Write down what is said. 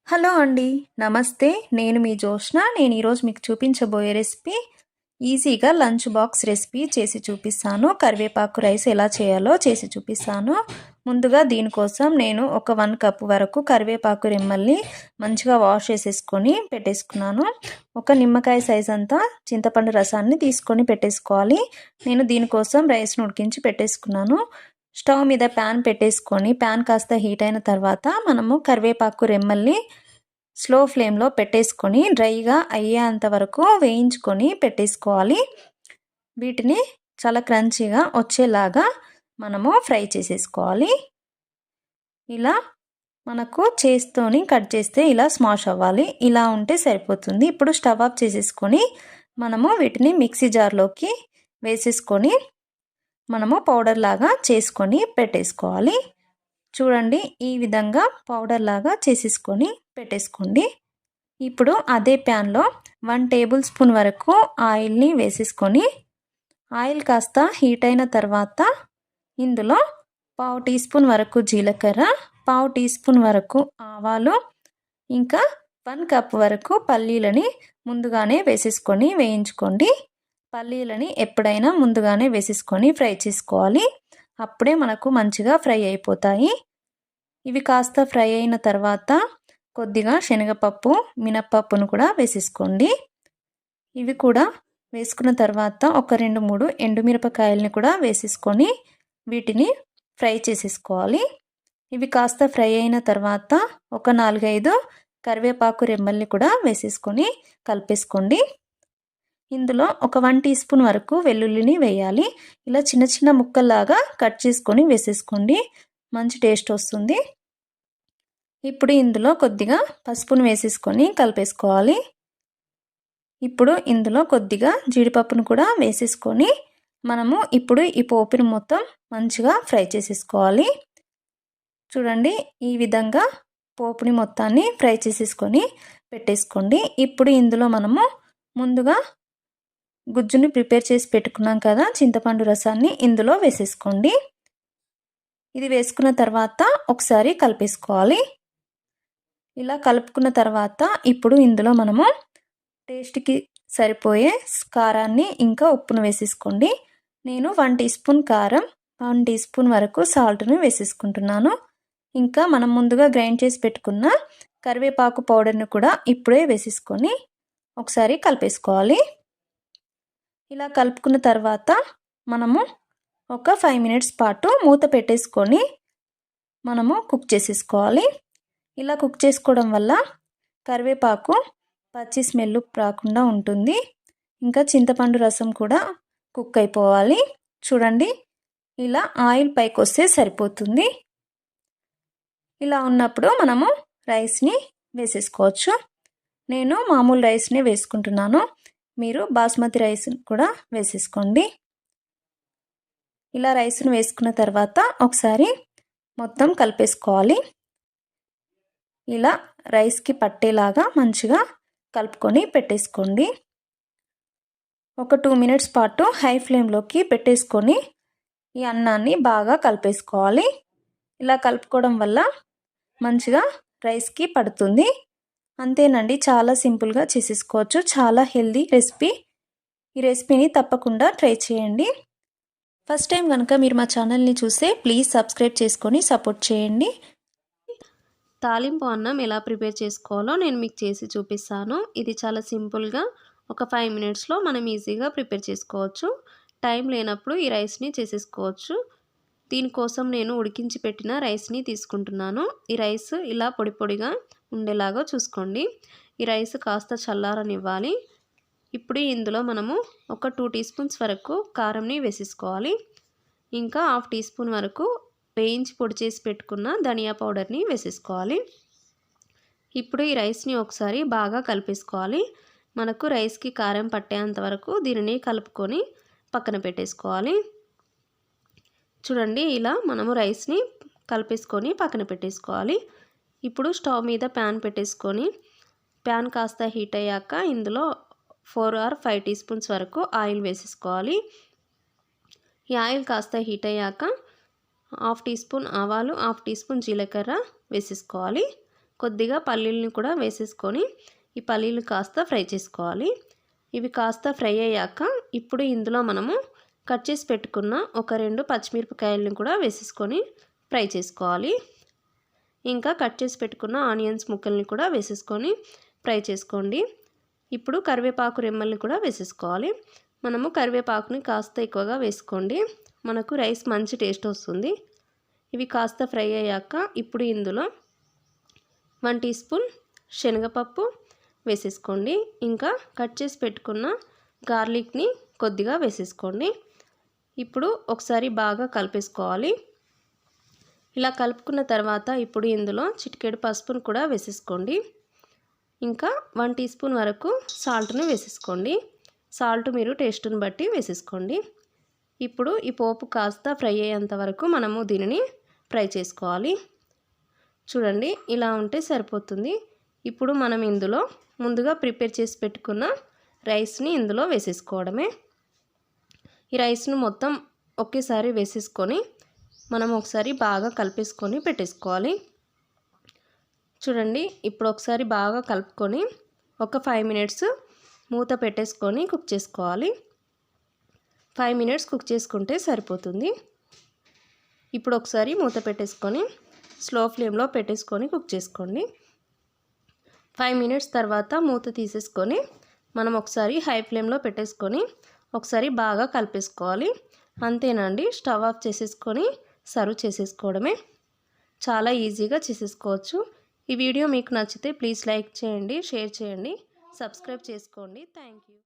Hello అండి. నమస్తే. నేను మీ జోష్న. నేను ఈరోజు మీకు చూపించబోయే రెసిపీ ఈజీగా లంచ్ బాక్స్ రెసిపీ చేసి చూపిస్తాను. కరివేపాకు రైస్ ఎలా చేయాలో చేసి చూపిస్తాను. ముందుగా దీనికోసం నేను ఒక 1 కప్ వరకు కరివేపాకు రెమ్మల్ని మంచిగా వాష్ చేసేసుకొని పెట్టేసుకున్నాను. ఒక నిమ్మకాయ సైజ్ అంతా చింతపండు రసాన్ని తీసుకొని పెట్టేసుకోవాలి. నేను దీనికోసం రైస్ను ఉడికించి పెట్టేసుకున్నాను. స్టవ్ మీద ప్యాన్ పెట్టేసుకొని ప్యాన్ కాస్త హీట్ అయిన తర్వాత మనము కరివేపాకు రెమ్మల్ని స్లో ఫ్లేమ్లో పెట్టేసుకొని డ్రైగా అయ్యేంత వరకు వేయించుకొని పెట్టేసుకోవాలి. వీటిని చాలా క్రంచీగా వచ్చేలాగా మనము ఫ్రై చేసేసుకోవాలి. ఇలా మనకు చేస్తోని కట్ చేస్తే ఇలా స్మాష్ అవ్వాలి. ఇలా ఉంటే సరిపోతుంది. ఇప్పుడు స్టవ్ ఆఫ్ చేసేసుకొని మనము వీటిని మిక్సీ జార్లోకి వేసేసుకొని మనము పౌడర్ లాగా చేసుకొని పెట్టేసుకోవాలి. చూడండి, ఈ విధంగా పౌడర్ లాగా చేసేసుకొని పెట్టేసుకోండి. ఇప్పుడు అదే ప్యాన్లో 1 టేబుల్ స్పూన్ వరకు ఆయిల్ని వేసేసుకొని ఆయిల్ కాస్త హీట్ అయిన తర్వాత ఇందులో 1/2 టీ స్పూన్ వరకు జీలకర్ర, 1/2 టీ స్పూన్ వరకు ఆవాలు, ఇంకా 1 కప్ వరకు పల్లీలని ముందుగానే వేసేసుకొని వేయించుకోండి. పల్లీలని ఎప్పుడైనా ముందుగానే వేసేసుకొని ఫ్రై చేసుకోవాలి. అప్పుడే మనకు మంచిగా ఫ్రై అయిపోతాయి. ఇవి కాస్త ఫ్రై అయిన తర్వాత కొద్దిగా శనగపప్పు, మినప్పప్పును కూడా వేసేసుకోండి. ఇవి కూడా వేసుకున్న తర్వాత ఒక 2-3 ఎండుమిరపకాయలని కూడా వేసేసుకొని వీటిని ఫ్రై చేసేసుకోవాలి. ఇవి కాస్త ఫ్రై అయిన తర్వాత ఒక 4-5 కరివేపాకు రెమ్మల్ని కూడా వేసేసుకొని కలిపేసుకోండి. ఇందులో ఒక 1 టీ స్పూన్ వరకు వెల్లుల్లిని వేయాలి. ఇలా చిన్న చిన్న ముక్కల్లాగా కట్ చేసుకొని వేసేసుకోండి. మంచి టేస్ట్ వస్తుంది. ఇప్పుడు ఇందులో కొద్దిగా పసుపును వేసేసుకొని కలిపేసుకోవాలి. ఇప్పుడు ఇందులో కొద్దిగా జీడిపప్పును కూడా వేసేసుకొని మనము ఇప్పుడు ఈ పోపుని మొత్తం మంచిగా ఫ్రై చేసేసుకోవాలి. చూడండి, ఈ విధంగా పోపుని మొత్తాన్ని ఫ్రై చేసేసుకొని పెట్టేసుకోండి. ఇప్పుడు ఇందులో మనము ముందుగా గుజ్జుని ప్రిపేర్ చేసి పెట్టుకున్నాం కదా, చింతపండు రసాన్ని ఇందులో వేసేసుకోండి. ఇది వేసుకున్న తర్వాత ఒకసారి కలిపేసుకోవాలి. ఇలా కలుపుకున్న తర్వాత ఇప్పుడు ఇందులో మనము టేస్ట్కి సరిపోయే కారాన్ని ఇంకా ఉప్పును వేసేసుకోండి. నేను 1 టీ స్పూన్ కారం, 1 టీ స్పూన్ వరకు సాల్ట్ని వేసేసుకుంటున్నాను. ఇంకా మనం ముందుగా గ్రైండ్ చేసి పెట్టుకున్న కరివేపాకు పౌడర్ని కూడా ఇప్పుడే వేసేసుకొని ఒకసారి కలిపేసుకోవాలి. ఇలా కలుపుకున్న తర్వాత మనము ఒక 5 మినిట్స్ పాటు మూత పెట్టేసుకొని మనము కుక్ చేసేసుకోవాలి. ఇలా కుక్ చేసుకోవడం వల్ల కరివేపాకు పచ్చి స్మెల్ రాకుండా ఉంటుంది. ఇంకా చింతపండు రసం కూడా కుక్ అయిపోవాలి. చూడండి, ఇలా ఆయిల్ పైకి వస్తే సరిపోతుంది. ఇలా ఉన్నప్పుడు మనము రైస్ని వేసేసుకోవచ్చు. నేను మామూలు రైస్ని వేసుకుంటున్నాను. మీరు బాస్మతి రైస్ కూడా వేసేసుకోండి. ఇలా రైస్ను వేసుకున్న తర్వాత ఒకసారి మొత్తం కలిపేసుకోవాలి. ఇలా రైస్కి పట్టేలాగా మంచిగా కలుపుకొని పెట్టేసుకోండి. ఒక 2 మినిట్స్ పాటు హై ఫ్లేమ్లోకి పెట్టేసుకొని ఈ అన్నాన్ని బాగా కలిపేసుకోవాలి. ఇలా కలుపుకోవడం వల్ల మంచిగా రైస్కి పడుతుంది. అంతేనండి, చాలా సింపుల్గా చేసేసుకోవచ్చు. చాలా హెల్దీ రెసిపీ. ఈ రెసిపీని తప్పకుండా ట్రై చేయండి. ఫస్ట్ టైం కనుక మీరు మా ఛానల్ని చూస్తే ప్లీజ్ సబ్స్క్రైబ్ చేసుకొని సపోర్ట్ చేయండి. తాలింపు అన్నం ఎలా ప్రిపేర్ చేసుకోవాలో నేను మీకు చేసి చూపిస్తాను. ఇది చాలా సింపుల్గా ఒక 5 మినిట్స్లో మనం ఈజీగా ప్రిపేర్ చేసుకోవచ్చు. టైం లేనప్పుడు ఈ రైస్ని చేసేసుకోవచ్చు. దీనికోసం నేను ఉడికించి పెట్టిన రైస్ని తీసుకుంటున్నాను. ఈ రైస్ ఇలా పొడి పొడిగా ఉండేలాగా చూసుకోండి. ఈ రైస్ కాస్త చల్లారనివ్వాలి. ఇప్పుడు ఇందులో మనము ఒక 2 టీ స్పూన్స్ వరకు కారంని వేసేసుకోవాలి. ఇంకా 1/2 టీ స్పూన్ వరకు వేయించి పొడి చేసి పెట్టుకున్న ధనియా పౌడర్ని వేసేసుకోవాలి. ఇప్పుడు ఈ రైస్ని ఒకసారి బాగా కలిపేసుకోవాలి. మనకు రైస్కి కారం పట్టేంత వరకు దీనిని కలుపుకొని పక్కన పెట్టేసుకోవాలి. చూడండి, ఇలా మనము రైస్ని కలిపేసుకొని పక్కన పెట్టేసుకోవాలి. ఇప్పుడు స్టవ్ మీద ప్యాన్ పెట్టేసుకొని ప్యాన్ కాస్త హీట్ అయ్యాక ఇందులో 4 or 5 టీ స్పూన్స్ వరకు ఆయిల్ వేసేసుకోవాలి. ఈ ఆయిల్ కాస్త హీట్ అయ్యాక 1/2 టీ స్పూన్ ఆవాలు, 1/2 టీ స్పూన్ జీలకర్ర వేసేసుకోవాలి. కొద్దిగా పల్లీలను కూడా వేసేసుకొని ఈ పల్లీలు కాస్త ఫ్రై చేసుకోవాలి. ఇవి కాస్త ఫ్రై అయ్యాక ఇప్పుడు ఇందులో మనము కట్ చేసి పెట్టుకున్న ఒక 2 పచ్చిమిరపకాయలను కూడా వేసేసుకొని ఫ్రై చేసుకోవాలి. ఇంకా కట్ చేసి పెట్టుకున్న ఆనియన్స్ ముక్కల్ని కూడా వేసేసుకొని ఫ్రై చేసుకోండి. ఇప్పుడు కరివేపాకు రెమ్మల్ని కూడా వేసేసుకోవాలి. మనము కరివేపాకుని కాస్త ఎక్కువగా వేసుకోండి, మనకు రైస్ మంచి టేస్ట్ వస్తుంది. ఇవి కాస్త ఫ్రై అయ్యాక ఇప్పుడు ఇందులో 1 టీ స్పూన్ శనగపప్పు వేసేసుకోండి. ఇంకా కట్ చేసి పెట్టుకున్న గార్లిక్ని కొద్దిగా వేసేసుకోండి. ఇప్పుడు ఒకసారి బాగా కలిపేసుకోవాలి. ఇలా కలుపుకున్న తర్వాత ఇప్పుడు ఇందులో చిటికెడు పసుపును కూడా వేసేసుకోండి. ఇంకా 1 టీ స్పూన్ వరకు సాల్ట్ని వేసేసుకోండి. సాల్ట్ మీరు టేస్ట్ని బట్టి వేసేసుకోండి. ఇప్పుడు ఈ పోపు కాస్త ఫ్రై అయ్యేంత వరకు మనము దీనిని ఫ్రై చేసుకోవాలి. చూడండి, ఇలా ఉంటే సరిపోతుంది. ఇప్పుడు మనం ఇందులో ముందుగా ప్రిపేర్ చేసి పెట్టుకున్న రైస్ని ఇందులో వేసేసుకోవడమే. ఈ రైస్ను మొత్తం ఒకేసారి వేసేసుకొని మనం ఒకసారి బాగా కలిపేసుకొని పెట్టేసుకోవాలి. చూడండి, ఇప్పుడు ఒకసారి బాగా కలుపుకొని ఒక 5 మినిట్స్ మూత పెట్టేసుకొని కుక్ చేసుకోవాలి. 5 మినిట్స్ కుక్ చేసుకుంటే సరిపోతుంది. ఇప్పుడు ఒకసారి మూత పెట్టేసుకొని స్లో ఫ్లేమ్లో పెట్టేసుకొని కుక్ చేసుకోండి. 5 మినిట్స్ తర్వాత మూత తీసేసుకొని మనం ఒకసారి హై ఫ్లేమ్లో పెట్టేసుకొని ఒకసారి బాగా కలిపేసుకోవాలి. అంతేనండి, స్టవ్ ఆఫ్ చేసేసుకొని సర్వ్ చేసేసుకోవడమే. చాలా ఈజీగా చేసేసుకోవచ్చు. ఈ వీడియో మీకు నచ్చితే ప్లీజ్ లైక్ చేయండి, షేర్ చేయండి, సబ్స్క్రైబ్ చేసుకోండి. Thank you.